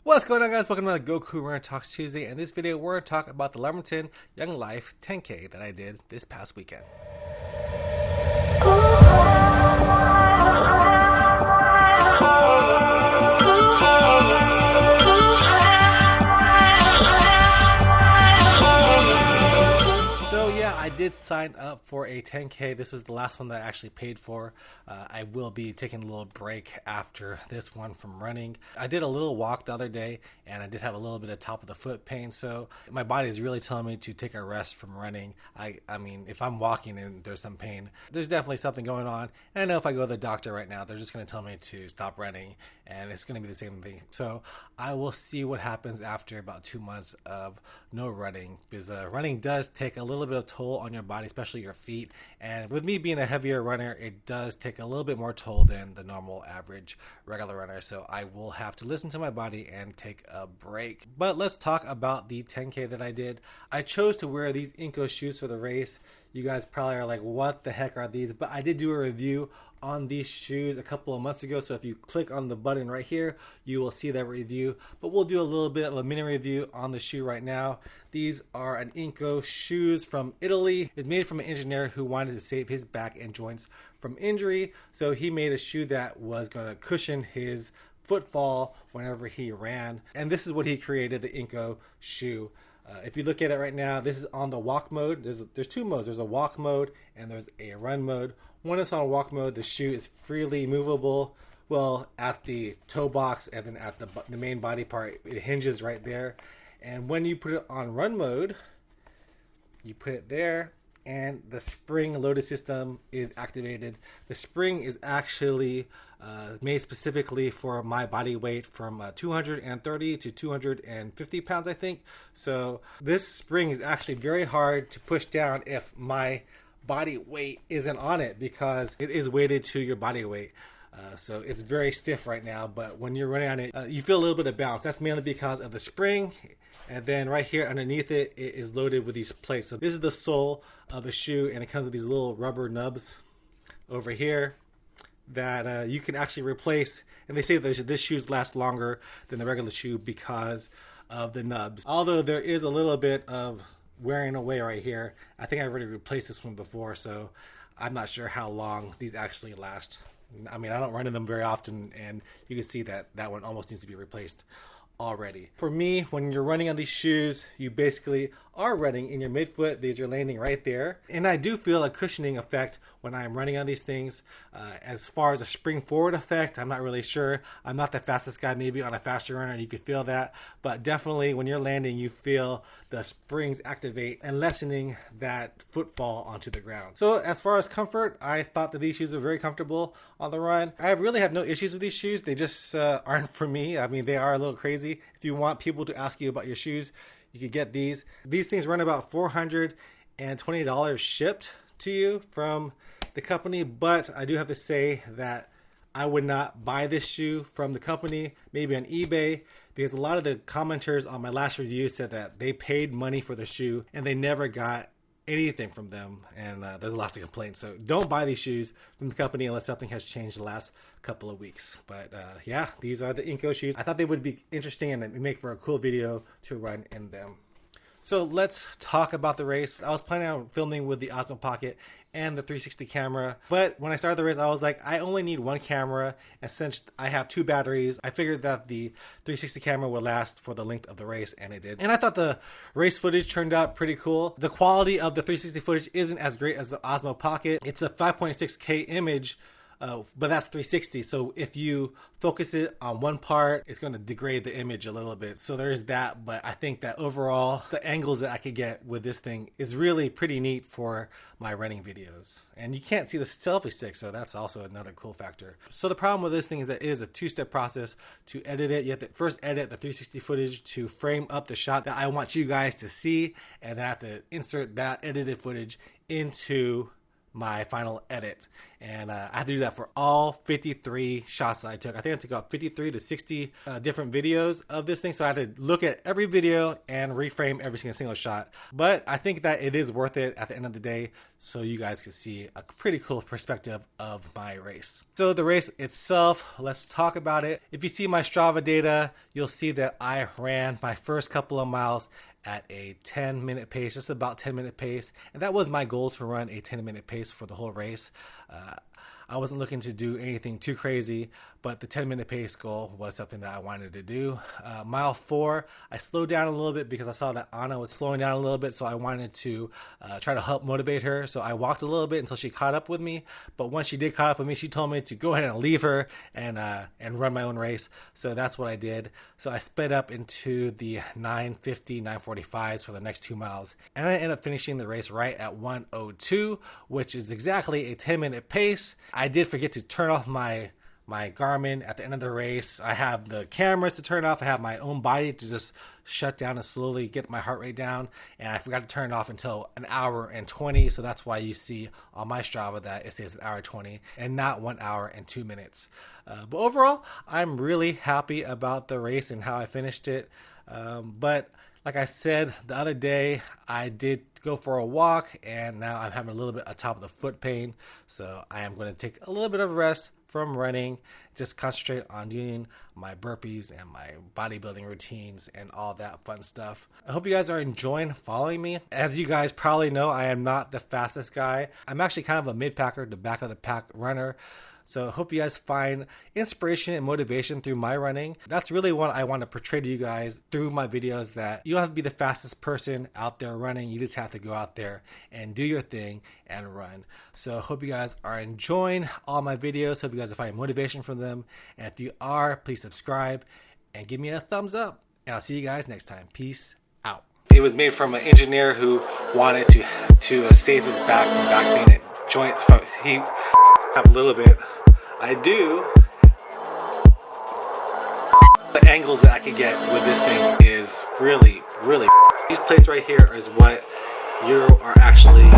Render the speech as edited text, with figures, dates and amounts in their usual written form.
What's going on, guys? Welcome to the Goku Runner Talks Tuesday. In this video, we're going to talk about the Lumberton Young Life 10K that I did this past weekend. I did sign up for a 10K. This was the last one that I actually paid for. I will be taking a little break after this one from running. I did a little walk the other day, and I did have a little bit of top of the foot pain, so my body is really telling me to take a rest from running. I mean, if I'm walking and there's some pain, there's definitely something going on, and I know if I go to the doctor right now, they're just going to tell me to stop running, and it's going to be the same thing. So I will see what happens after about 2 months of no running, because running does take a little bit of toll on your body, especially your feet. And with me being a heavier runner, it does take a little bit more toll than the normal average regular runner. So I will have to listen to my body and take a break. But let's talk about the 10K that I did. I chose to wear these Enko shoes for the race. You guys probably are like, what the heck are these? But I did do a review on these shoes a couple of months ago. So if you click on the button right here, you will see that review. But we'll do a little bit of a mini review on the shoe right now. These are an Enko shoes from Italy. It's made from an engineer who wanted to save his back and joints from injury. So he made a shoe that was going to cushion his footfall whenever he ran. And this is what he created, the Enko shoe. If you look at it right now, this is on the walk mode. There's two modes. There's a walk mode and there's a run mode. When it's on walk mode, the shoe is freely movable. Well, at the toe box and then at the main body part, it hinges right there. And when you put it on run mode, you put it there and the spring loaded system is activated. The spring is actually made specifically for my body weight from 230 to 250 pounds, I think. So this spring is actually very hard to push down if my body weight isn't on it, because it is weighted to your body weight. So it's very stiff right now, but when you're running on it, you feel a little bit of bounce. That's mainly because of the spring. And then right here underneath it, it is loaded with these plates. So this is the sole of the shoe, and it comes with these little rubber nubs over here that you can actually replace. And they say that this shoes last longer than the regular shoe because of the nubs. Although there is a little bit of wearing away right here. I think I already replaced this one before, so I'm not sure how long these actually last. I mean, I don't run in them very often, and you can see that that one almost needs to be replaced already. For me, when you're running on these shoes, you basically are running in your midfoot because you're landing right there. And I do feel a cushioning effect when I'm running on these things. As far as a spring forward effect, I'm not really sure. I'm not the fastest guy, maybe on a faster runner, and you could feel that. But definitely when you're landing, you feel the springs activate and lessening that footfall onto the ground. So as far as comfort, I thought that these shoes are very comfortable on the run. I really have no issues with these shoes. They just aren't for me. I mean, they are a little crazy. If you want people to ask you about your shoes, you could get these. These things run about $420 shipped to you from the company, but I do have to say that I would not buy this shoe from the company, maybe on eBay, because a lot of the commenters on my last review said that they paid money for the shoe and they never got anything from them, and there's lots of complaints. So don't buy these shoes from the company unless something has changed the last couple of weeks. But yeah, these are the Enko shoes. I thought they would be interesting and make for a cool video to run in them. So let's talk about the race. I was planning on filming with the Osmo Pocket and the 360 camera, but when I started the race, I was like, I only need one camera, and since I have two batteries, I figured that the 360 camera would last for the length of the race, and it did. And I thought the race footage turned out pretty cool. The quality of the 360 footage isn't as great as the Osmo Pocket. It's a 5.6K image, but that's 360. So if you focus it on one part, it's going to degrade the image a little bit. So there's that. But I think that overall, the angles that I could get with this thing is really pretty neat for my running videos. And you can't see the selfie stick, so that's also another cool factor. So the problem with this thing is that it is a two-step process to edit it. You have to first edit the 360 footage to frame up the shot that I want you guys to see, and then I have to insert that edited footage into my final edit. And I had to do that for all 53 shots that I took. I think I took about 53 to 60 different videos of this thing. So I had to look at every video and reframe every single shot. But I think that it is worth it at the end of the day, so you guys can see a pretty cool perspective of my race. So the race itself, let's talk about it. If you see my Strava data, you'll see that I ran my first couple of miles at a 10-minute pace, just about 10-minute pace. And that was my goal, to run a 10-minute pace for the whole race. I wasn't looking to do anything too crazy, but the 10-minute pace goal was something that I wanted to do. Mile 4, I slowed down a little bit because I saw that Anna was slowing down a little bit, so I wanted to try to help motivate her. So I walked a little bit until she caught up with me. But once she did caught up with me, she told me to go ahead and leave her and run my own race. So that's what I did. So I sped up into the 9:50, 9:45s for the next 2 miles. And I ended up finishing the race right at 1:02, which is exactly a 10-minute pace. I did forget to turn off my Garmin at the end of the race. I have the cameras to turn off. I have my own body to just shut down and slowly get my heart rate down. And I forgot to turn it off until 1 hour and 20. So that's why you see on my Strava that it says 1 hour 20 and not 1 hour and 2 minutes. But overall, I'm really happy about the race and how I finished it. But like I said the other day, I did go for a walk, and now I'm having a little bit of top of the foot pain. So I am going to take a little bit of rest from running, just concentrate on doing my burpees and my bodybuilding routines and all that fun stuff. I hope you guys are enjoying following me. As you guys probably know, I am not the fastest guy. I'm actually kind of a mid-packer to back of the pack runner. So I hope you guys find inspiration and motivation through my running. That's really what I want to portray to you guys through my videos, that you don't have to be the fastest person out there running. You just have to go out there and do your thing and run. So I hope you guys are enjoying all my videos. Hope you guys are finding motivation from them. And if you are, please subscribe and give me a thumbs up. And I'll see you guys next time. Peace out. It was made from an engineer who wanted to save his back from back pain and joints. He have a little bit. I do. The angles that I could get with this thing is really, really. These plates right here is what you are actually.